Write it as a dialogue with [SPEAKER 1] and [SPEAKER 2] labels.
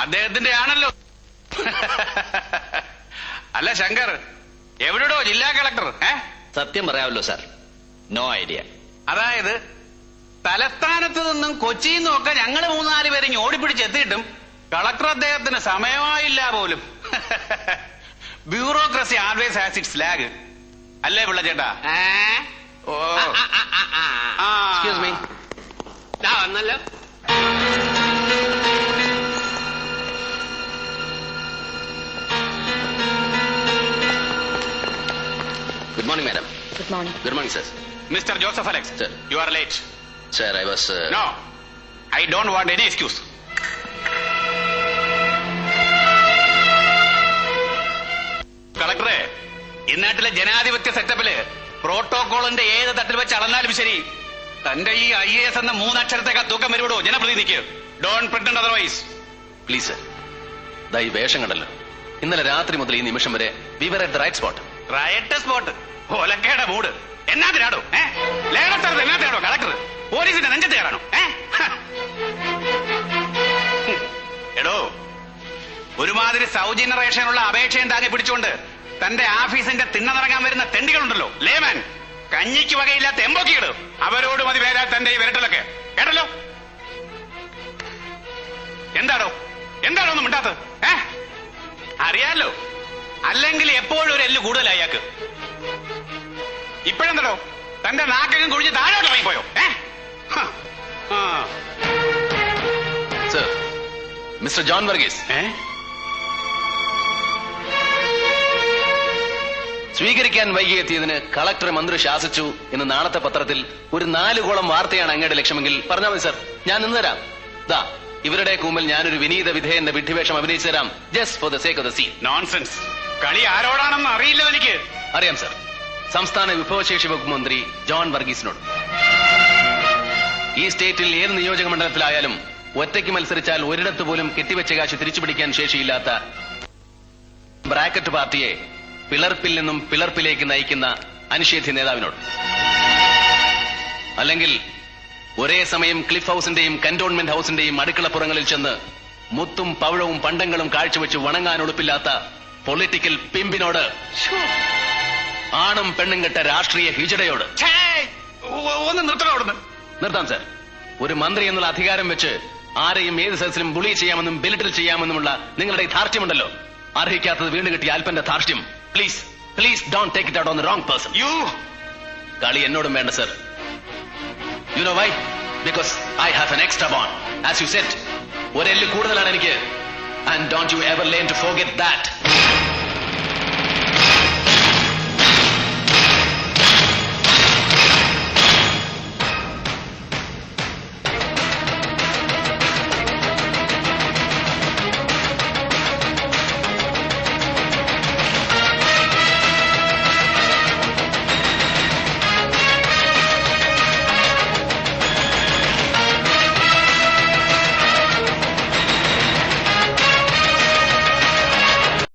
[SPEAKER 1] അദ്ദേഹത്തിന്റെ ആണല്ലോ. അല്ല ശങ്കർ, എവിടെയോ ജില്ലാ കളക്ടർ?
[SPEAKER 2] സത്യം പറയാമല്ലോ സാർ, നോ ഐഡിയ.
[SPEAKER 1] അതായത് തലസ്ഥാനത്ത് നിന്നും കൊച്ചിയിൽ നിന്നും ഒക്കെ ഞങ്ങൾ 3-4 പേര് ഓടിപ്പിടിച്ചെത്തിയിട്ടും കളക്ടർ അദ്ദേഹത്തിന് സമയമായില്ല പോലും. Bureaucracy always has its lag. അല്ലേ പിള്ള ചേട്ടാ? ഓ
[SPEAKER 2] എക്സ്ക്യൂസ് മീ.
[SPEAKER 3] വന്നല്ലോ.
[SPEAKER 2] Good morning, madam.
[SPEAKER 4] Good morning.
[SPEAKER 2] Good morning, sir.
[SPEAKER 1] Mister Joseph Alex,
[SPEAKER 2] Sir.
[SPEAKER 1] You are late.
[SPEAKER 2] Sir, I was...
[SPEAKER 1] no, I don't want any excuse. കളക്ടറെ, ഇന്നാട്ടിലെ ജനാധിപത്യ സെറ്റപ്പില് പ്രോട്ടോകോളിന്റെ ഏത് തട്ടിൽ വെച്ച് അളന്നാലും ശരി, തന്റെ ഈ IAS എന്ന 3 അക്ഷരത്തേക്കാൾ തൂക്കം വരുവിടോ ജനപ്രതിനിധിക്ക്. Don't pretend otherwise.
[SPEAKER 2] Please sir, ദാ ഈ വേഷം കണ്ടല്ലോ. ഇന്നലെ രാത്രി മുതൽ ഈ നിമിഷം വരെ we were at the right spot.
[SPEAKER 1] Right spot? ഒലക്കയുടെ മൂട്. എന്നാത്തിനാടോ ലേഖനസ്ഥലത്ത്? എന്നാത്തിനാടോ കളക്ടർ പോലീസിന്റെ നെഞ്ചത്ത് കയറാണോ? എടോ, ഒരുമാതിരി സൗജന്യ റേഷനുള്ള അപേക്ഷയും താങ്ങി പിടിച്ചുകൊണ്ട് തന്റെ ഓഫീസിന്റെ തിണ്ണനിറങ്ങാൻ വരുന്ന തെണ്ടികളുണ്ടല്ലോ, ലേമാൻ, കഞ്ഞിക്ക് വകയില്ലാത്ത എമ്പോക്കികള്, അവരോട് മതി പേരാൽ തന്റെ ഈ വിരട്ടലൊക്കെ. കേട്ടല്ലോ? എന്താടോ ഒന്നും മിണ്ടാത്തത്? അറിയാലോ, അല്ലെങ്കിൽ എപ്പോഴും ഒരു എല്ല് കൂടുതലായി അയാൾക്ക്. ഇപ്പോഴെന്തടോ തന്റെ നാക്കകം കുഴിഞ്ഞ് താഴോട്ട് ഇറങ്ങിപ്പോയോ?
[SPEAKER 2] സർ, മിസ്റ്റർ ജോൺ വർഗീസ്, സ്വീകരിക്കാൻ വൈകിയെത്തിയതിന് കളക്ടർ മന്ത്രി ശാസിച്ചു എന്ന് നാളത്തെ പത്രത്തിൽ ഒരു 4 കോളം വാർത്തയാണ് അങ്ങയുടെ ലക്ഷ്യമെങ്കിൽ പറഞ്ഞാൽ മതി സർ, ഞാൻ നിന്ന് തരാം. ദാ ഇവരുടെ കൂമ്പിൽ ഞാനൊരു വിനീത വിധേയന്റെ വിഡ്ഢിവേഷം അഭിനയിച്ചു തരാം, just for the sake of the scene.
[SPEAKER 1] Nonsense. കളി ആരോടാണെന്ന് അറിയില്ല എനിക്ക്.
[SPEAKER 2] അറിയാം സർ, സംസ്ഥാന വിഭവശേഷി വകുപ്പ് മന്ത്രി ജോൺ വർഗീസിനോട്. ഈ സ്റ്റേറ്റിൽ ഏത് നിയോജക മണ്ഡലത്തിലായാലും ഒറ്റയ്ക്ക് മത്സരിച്ചാൽ ഒരിടത്ത് പോലും കെട്ടിവെച്ച കാശ് തിരിച്ചുപിടിക്കാൻ ശേഷിയില്ലാത്ത ബ്രാക്കറ്റ് പാർട്ടിയെ പിളർപ്പിൽ നിന്നും പിളർപ്പിലേക്ക് നയിക്കുന്ന അനിഷേധ്യ നേതാവിനോട്. അല്ലെങ്കിൽ ഒരേ സമയം ക്ലിഫ് ഹൌസിന്റെയും കന്റോൺമെന്റ് ഹൌസിന്റെയും അടുക്കളപ്പുറങ്ങളിൽ ചെന്ന് മുത്തും പവിഴവും പണ്ടങ്ങളും കാഴ്ചവെച്ച് വണങ്ങാൻ ഉടുപ്പില്ലാത്ത പൊളിറ്റിക്കൽ പിമ്പിനോട്, ആണും പെണ്ണും കെട്ട രാഷ്ട്രീയ ഹിജടയോട്.
[SPEAKER 1] ഒന്ന് നിർത്തണോടുന്നു.
[SPEAKER 2] നിർത്താം സർ. ഒരു മന്ത്രി എന്നുള്ള അധികാരം വെച്ച് ആരെയും ഏത് സദസ്സിലും ബുളി ചെയ്യാമെന്നും ബെലിറ്റിൽ ചെയ്യാമെന്നുമുള്ള നിങ്ങളുടെ ധാർഷ്ട്യമുണ്ടല്ലോ, അർഹിക്കാത്തത് വീണ്ടും കിട്ടിയ അല്പന്റെ ധാർഷ്ട്യം. Please please don't take it out on the wrong person. കളി എന്നോടും വേണ്ട sir. You know why? Because I have an extra bone. As you said, ഒരെല്ല് കൂടുതലാണ് എനിക്ക്. And don't you ever learn to forget that.